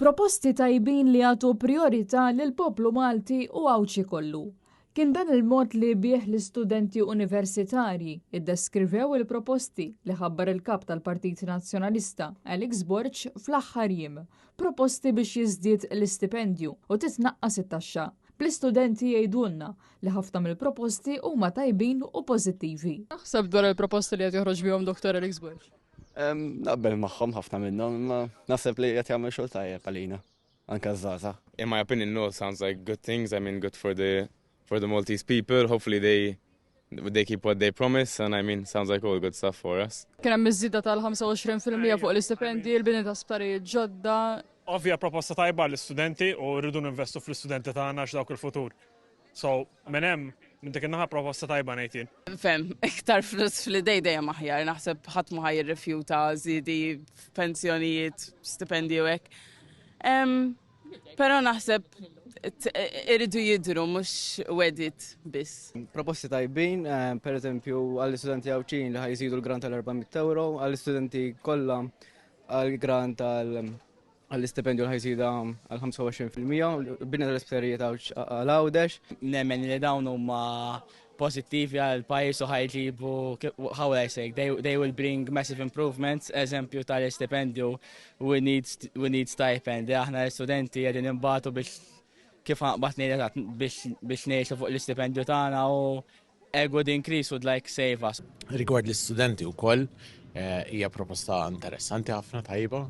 Proposti tajbin li għatu priorità lil poplu Malti u għawċi kollu. Kien dan il-mod li bih l-istudenti universitarji iddeskrivew il-proposti li ħabbar il-kap tal-Partit Nazzjonalista Alex Borg fl-aħħar jiem. Proposti biex jiżdied l-istipendju u titnaqqas it-taxxa. Bl-istudenti jgħidulna li ħafna mill-proposti huma tajbin u pożittivi. Naħseb dwar il-proposti li qed joħroġ bihom Dr. Alex Borg. Naqbel magħhom ħafna minnhom, ma naħseb li qed jagħmel xogħol tajjeb għalina, anke żgħażagħ. In my opinion, no, sounds like good things. I mean, good for the Maltese people. Hopefully they keep what they promise, and I mean, sounds like all good stuff for us. Kien hemm iż-żieda tal-25% fuq l-istipendji, l-bini ta' sptarijiet ġodda. Ovvja proposta tajba l-istudenti u rridu ninvestu fl-istudenti tagħna x'dawk il-futur. So, minn hemm minn dik in-naħa proposta tajba ngħidin. Fem, iktar flus fl-idej dejjem aħjar, naħseb ħadd ma ħajrrifjuta żiedi pensjonijiet, stipendji u hekk. Però naħseb irridu jidru mhux wedit biss. Proposti tajbin, per eżempju għall-istudenti għawċin li ħajżidu l-grant tal-€400, għall-istudenti kollha għall-grant għall-istipendju li ħajżida għal-25%, bina tal-isptarijiet għal-għawdex. Nemmen li dawn huma pożittivi għal-pajis u ħajġibu, how will I say, they will bring massive improvements. Eżempju tal-istipendju, we need stipend. Aħna l-studenti għedin imbatu kif għaqbatni biex neħxu fuq l-istipendju tagħna u a good increase would like save us. Rigward l-istudenti wkoll hija proposta interessanti ħafna tajba.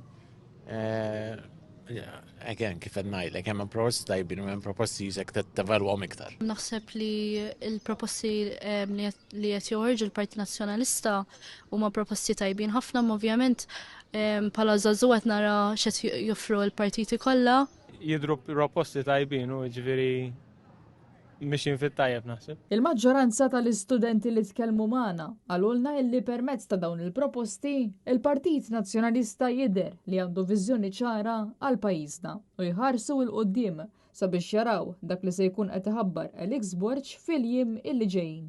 Again, kif qed ngħidlek hemm proposti tajbin u hemm proposti jisek tevalwhom iktar. Naħseb li l-proposti li qed joħorġu l-Partit Nazzjonalista huma proposti tajbin ħafna, ovvjament bħala żagħżugħ qed nara x'qed joffru l-partiti kollha. Jidru proposti tajbin u ġifieri mixin fit-tajjeb naħseb. Il-maġġoranza tal-istudenti li tkellmu magħna għalulna illi permezz ta' dawn il-proposti il-Partit Nazzjonalista jidher li għandu viżjoni ċara għal pajjiżna u jħarsu l-qudiem sabiex jaraw dak li se jkun qed iħabbar Alex Borg fil-jiem illi ġejjin.